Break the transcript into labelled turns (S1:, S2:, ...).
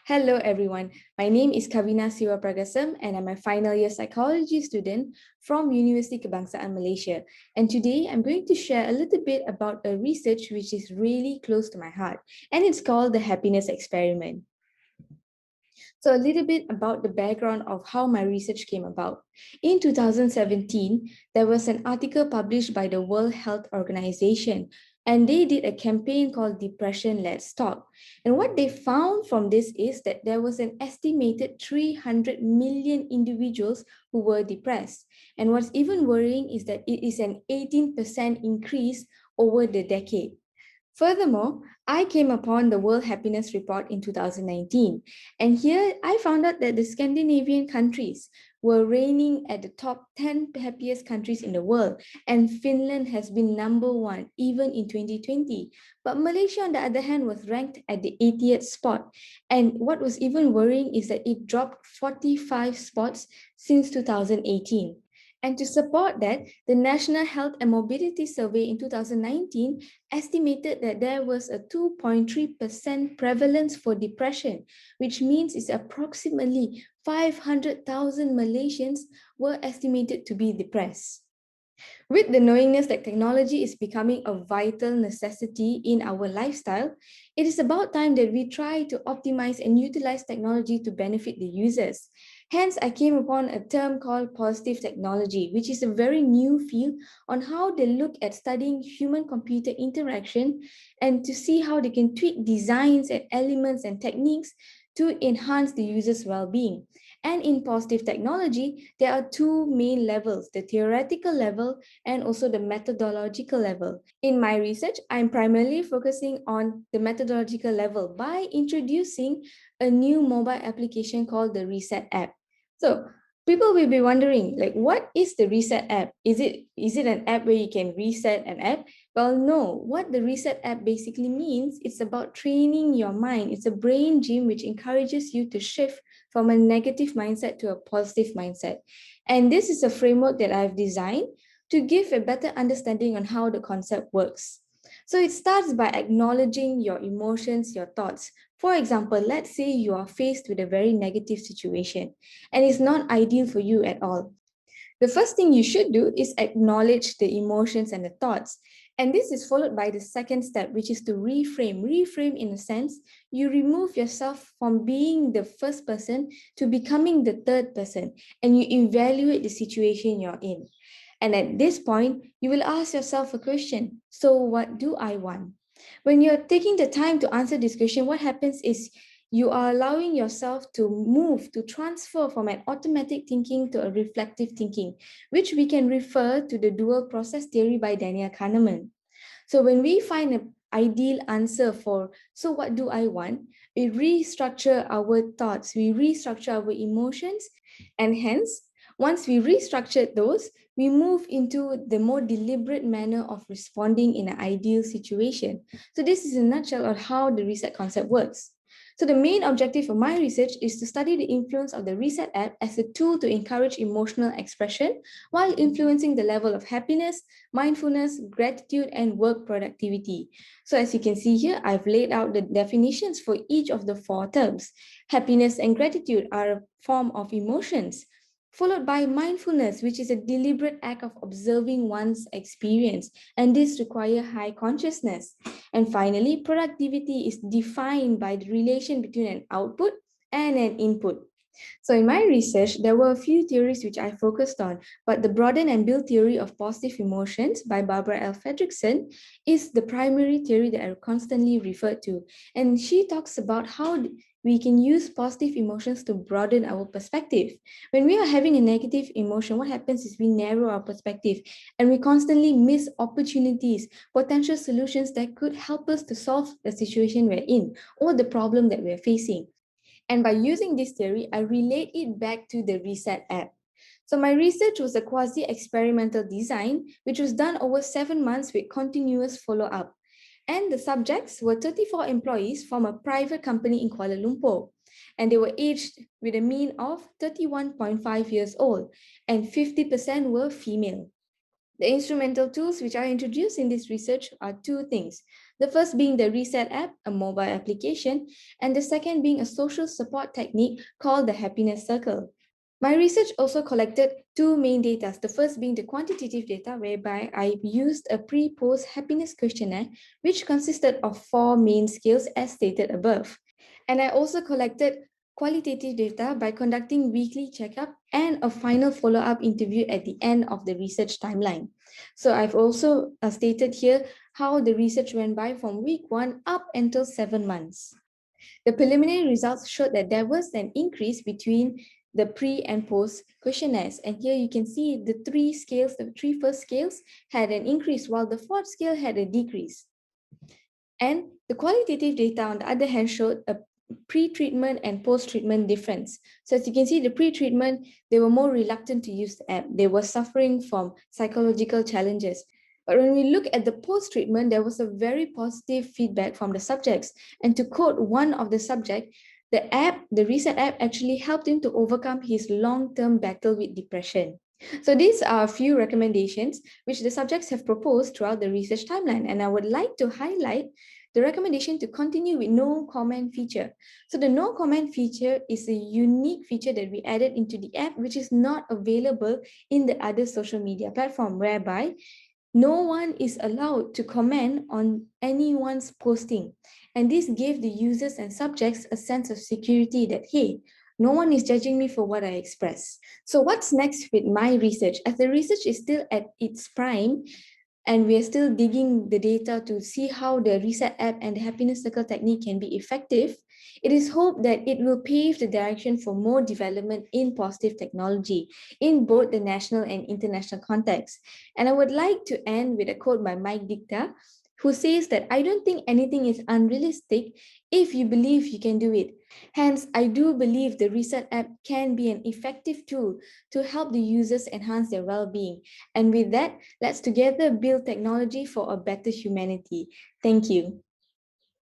S1: Hello everyone, my name is Kavena Sivapragasam and I'm a final year psychology student from Universiti Kebangsaan, Malaysia. And today I'm going to share a little bit about a research which is really close to my heart, and it's called the happiness experiment. So a little bit about the background of how my research came about. In 2017, there was an article published by the World Health Organization, and they did a campaign called Depression Let's Talk. And what they found from this is that there was an estimated 300 million individuals who were depressed. And what's even worrying is that it is an 18% increase over the decade. Furthermore, I came upon the World Happiness Report in 2019, and here I found out that the Scandinavian countries were reigning at the top 10 happiest countries in the world, and Finland has been number one even in 2020. But Malaysia, on the other hand, was ranked at the 80th spot. And what was even worrying is that it dropped 45 spots since 2018. And to support that, the National Health and Mobility Survey in 2019 estimated that there was a 2.3% prevalence for depression, which means it's approximately 500,000 Malaysians were estimated to be depressed. With the knowingness that technology is becoming a vital necessity in our lifestyle, it is about time that we try to optimize and utilize technology to benefit the users. Hence, I came upon a term called positive technology, which is a very new field on how they look at studying human-computer interaction and to see how they can tweak designs and elements and techniques to enhance the user's well-being. And in positive technology, there are two main levels, the theoretical level and also the methodological level. In my research, I'm primarily focusing on the methodological level by introducing a new mobile application called the Reset app. So people will be wondering, like, what is the Reset app? Is it an app where you can reset an app? Well, no. What the Reset app basically means, it's about training your mind. It's a brain gym which encourages you to shift from a negative mindset to a positive mindset. And this is a framework that I've designed to give a better understanding on how the concept works. So it starts by acknowledging your emotions, your thoughts. For example, let's say you are faced with a very negative situation and it's not ideal for you at all. The first thing you should do is acknowledge the emotions and the thoughts. And this is followed by the second step, which is to reframe. Reframe in a sense, you remove yourself from being the first person to becoming the third person, and you evaluate the situation you're in. And at this point, you will ask yourself a question. So what do I want? When you're taking the time to answer this question, what happens is you are allowing yourself to move, to transfer from an automatic thinking to a reflective thinking, which we can refer to the dual process theory by Daniel Kahneman. So when we find an ideal answer for, so what do I want? We restructure our thoughts, we restructure our emotions, and hence, once we restructured those, we move into the more deliberate manner of responding in an ideal situation. So this is a nutshell of how the reset concept works. So the main objective of my research is to study the influence of the Reset app as a tool to encourage emotional expression while influencing the level of happiness, mindfulness, gratitude, and work productivity. So as you can see here, I've laid out the definitions for each of the four terms. Happiness and gratitude are a form of emotions, followed by mindfulness, which is a deliberate act of observing one's experience, and this requires high consciousness. And finally, productivity is defined by the relation between an output and an input. So in my research, there were a few theories which I focused on, but the broaden and build theory of positive emotions by Barbara L. Fredrickson is the primary theory that I constantly refer to. And she talks about how we can use positive emotions to broaden our perspective. When we are having a negative emotion, what happens is we narrow our perspective and we constantly miss opportunities, potential solutions that could help us to solve the situation we're in or the problem that we're facing. And by using this theory, I relate it back to the Reset app. So my research was a quasi-experimental design, which was done over 7 months with continuous follow-up. And the subjects were 34 employees from a private company in Kuala Lumpur. And they were aged with a mean of 31.5 years old, and 50% were female. The instrumental tools which are introduced in this research are two things. The first being the Reset app, a mobile application, and the second being a social support technique called the Happiness Circle. My research also collected two main data. The first being the quantitative data, whereby I used a pre-post happiness questionnaire, which consisted of four main scales as stated above. And I also collected qualitative data by conducting weekly checkup and a final follow-up interview at the end of the research timeline. So I've also stated here how the research went by from week 1 up until 7 months. The preliminary results showed that there was an increase between the pre and post questionnaires. And here you can see the three first scales had an increase, while the fourth scale had a decrease. And the qualitative data, on the other hand, showed a pre-treatment and post-treatment difference. So as you can see, the pre-treatment, they were more reluctant to use the app. They were suffering from psychological challenges. But when we look at the post-treatment, there was a very positive feedback from the subjects. And to quote one of the subject, the Reset app actually helped him to overcome his long-term battle with depression. So these are a few recommendations which the subjects have proposed throughout the research timeline. And I would like to highlight the recommendation to continue with no comment feature. So the no comment feature is a unique feature that we added into the app, which is not available in the other social media platform, whereby no one is allowed to comment on anyone's posting. And this gave the users and subjects a sense of security that, hey, no one is judging me for what I express. So what's next with my research? As the research is still at its prime, and we are still digging the data to see how the Reset app and the Happiness Circle technique can be effective, it is hoped that it will pave the direction for more development in positive technology in both the national and international context. And I would like to end with a quote by Mike Dicta, who says that I don't think anything is unrealistic if you believe you can do it. Hence, I do believe the Reset app can be an effective tool to help the users enhance their well-being. And with that, let's together build technology for a better humanity. Thank you.